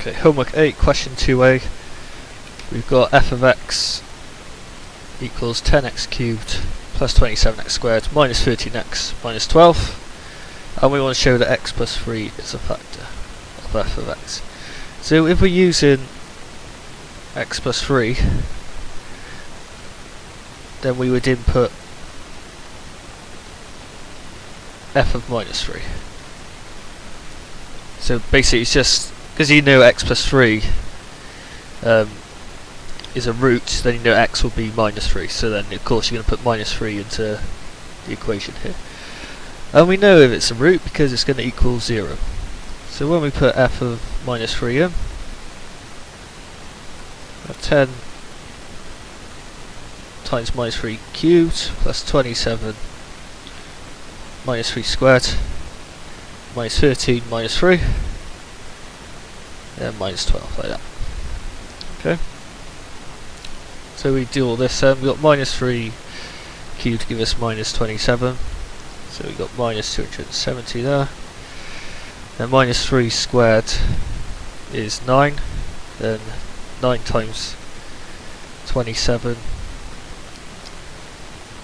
Okay, homework 8, question 2a. We've got f of x equals 10x cubed plus 27x squared minus 13x minus 12, and we want to show that x plus 3 is a factor of f of x. So if we're using x plus 3, then we would input f of minus 3. So basically it's just, because you know x plus 3 is a root, then you know x will be minus 3, so then of course you're going to put minus 3 into the equation here. And we know if it's a root because it's going to equal 0. So when we put f of minus 3 in, 10 times minus 3 cubed plus 27 minus 3 squared minus 13 minus 3 and minus 12, like that. Okay. So we do all this, we've got minus 3 cubed to give us minus 27, so we've got minus 270 there, and minus 3 squared is 9, then 9 times 27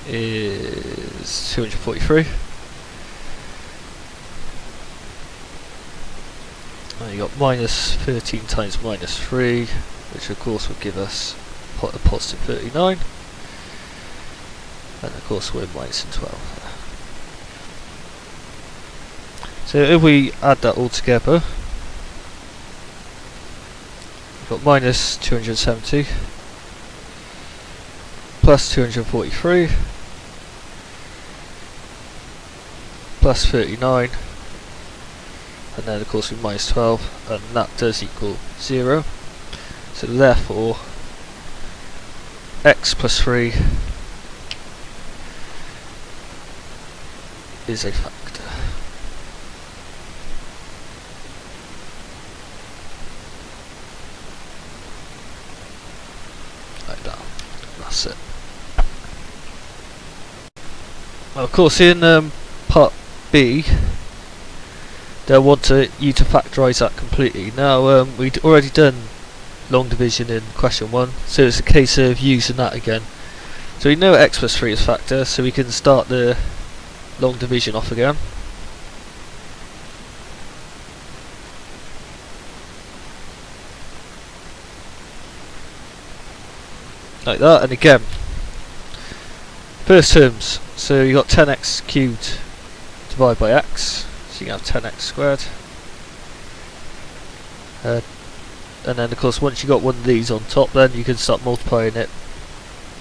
is 243, and you got minus 13 times minus 3, which of course will give us a positive 39, and of course we're minus 12. So if we add that all together, we've got minus 270 plus 243 plus 39, and then of course we minus 12, and that does equal 0. So therefore x plus 3 is a factor. Like that. That's it. Now of course in part B they'll want you to factorise that completely. Now we'd already done long division in question 1, so it's a case of using that again. So we know x plus 3 is factor, so we can start the long division off again. Like that, and again, first terms, so you got 10x cubed divided by x, so you can have 10x squared. And then of course once you got one of these on top, then you can start multiplying it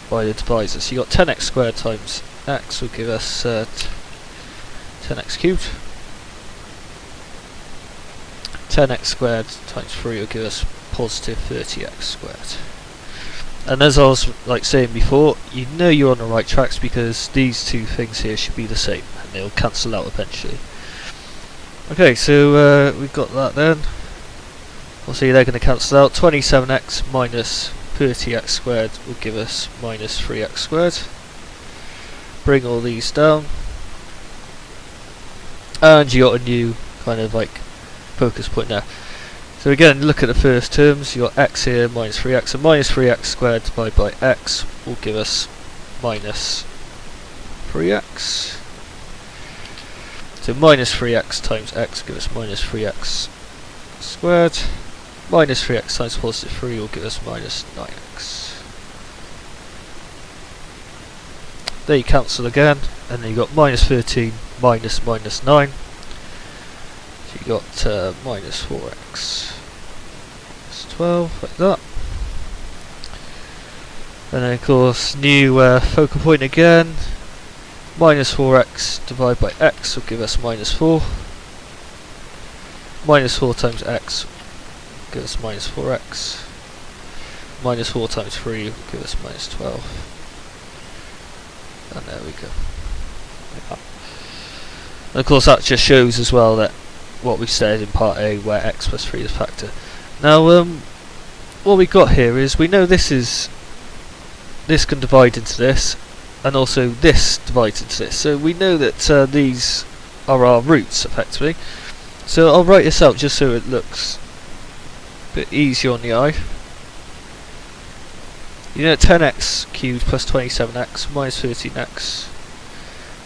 by the divisor. So you got 10x squared times x will give us 10x cubed. 10x squared times 3 will give us positive 30x squared. And as I was saying before, you know you're on the right tracks because these two things here should be the same and they'll cancel out eventually. Okay, so we've got that then. Obviously they're going to cancel out. 27x minus 30x squared will give us minus 3x squared. Bring all these down, and you got a new kind of focus point there. So again, look at the first terms. You got x here minus 3x, and minus 3x squared divided by x will give us minus 3x. So minus 3x times x will give us minus 3x squared. Minus 3x times positive 3 will give us minus 9x. There you cancel again, and then you got minus 13 minus minus 9. So you got minus 4x minus 12, like that. And then of course new focal point again. Minus 4x divided by x will give us minus 4. Minus 4 times x give us minus 4x. Minus 4 times 3 will give us minus 12. And there we go. And of course that just shows as well that what we said in part A, where x plus 3 is a factor. Now what we got here is, we know this can divide into this, and also this divides into this. So we know that these are our roots effectively. So I'll write this out just so it looks bit easier on the eye. You know 10x cubed plus 27x minus 13x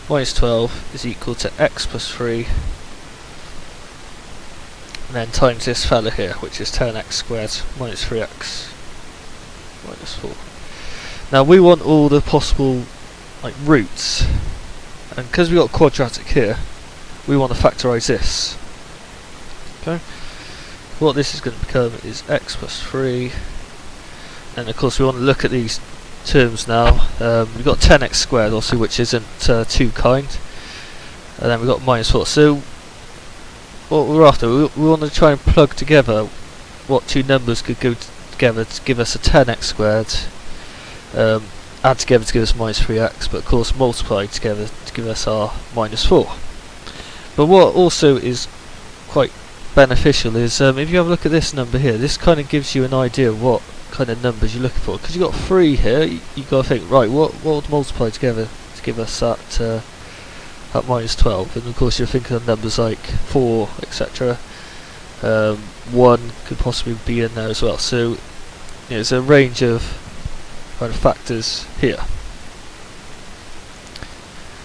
minus 12 is equal to x plus 3, and then times this fella here, which is 10x squared minus 3x minus 4. Now we want all the possible roots, and because we got quadratic here, we want to factorise this. Okay. What this is going to become is x plus 3, and of course we want to look at these terms now. We've got 10x squared also, which isn't too kind, and then we've got minus 4. So what we're after, we want to try and plug together what two numbers could go together to give us a 10x squared, add together to give us minus 3x, but of course multiply together to give us our minus 4. But what also is quite beneficial is if you have a look at this number here, this kind of gives you an idea of what kind of numbers you're looking for, because you've got 3 here. You've got to think, right, what would multiply together to give us that minus 12, and of course you're thinking of numbers like 4, etc. 1 could possibly be in there as well, so there's a range of kind of factors here.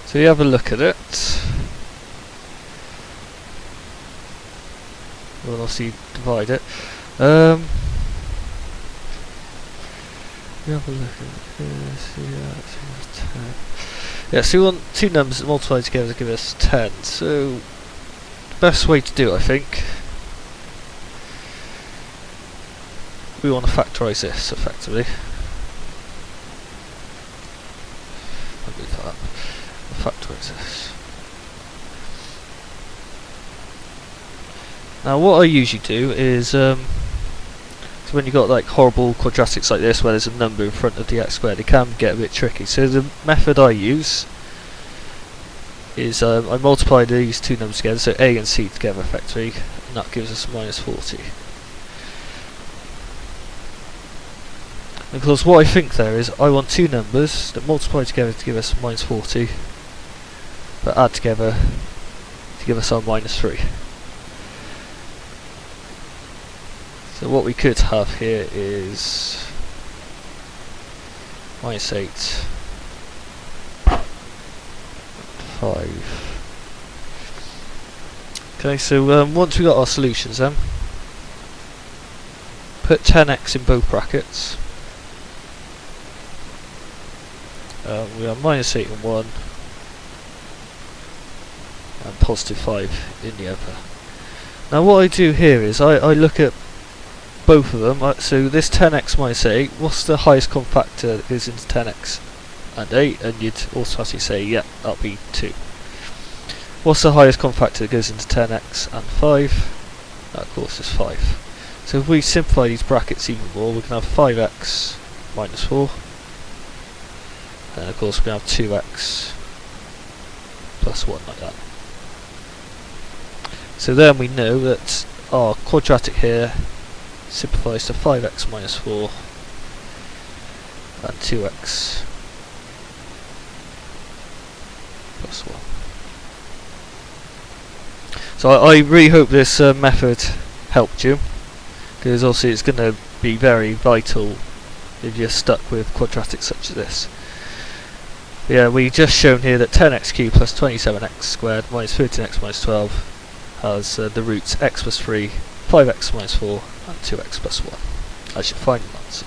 So you have a look at it. We'll obviously divide it. We have a look at this. Yeah, so we want two numbers that multiply together to give us 10. So the best way to do it, I think, we want to factorise this effectively. I'll do that. Factorise this. Now what I usually do is, so when you've got like horrible quadratics like this where there's a number in front of the x squared, it can get a bit tricky. So the method I use is I multiply these two numbers together, so a and c together effectively, and that gives us minus 40. And of course what I think there is, I want two numbers that multiply together to give us minus 40, but add together to give us our minus 3. So what we could have here is minus 8, 5. Okay, so once we got our solutions then, put 10x in both brackets. We have minus 8 in one, and positive 5 in the other. Now what I do here is I look at both of them. So this 10x minus 8, what's the highest common factor that goes into 10x and 8? And you'd automatically say, yeah, that'll be 2. What's the highest common factor that goes into 10x and 5? That of course is 5. So if we simplify these brackets even more, we can have 5x minus 4, and of course we can have 2x plus 1, like that. So then we know that our quadratic here simplifies to 5x minus 4 and 2x plus 1. So I really hope this method helped you, because obviously it's going to be very vital if you're stuck with quadratics such as this. Yeah, we just shown here that 10x cubed plus 27x squared minus 13x minus 12 has the roots x plus 3, 5x minus 4 and 2x plus 1 as your final answer.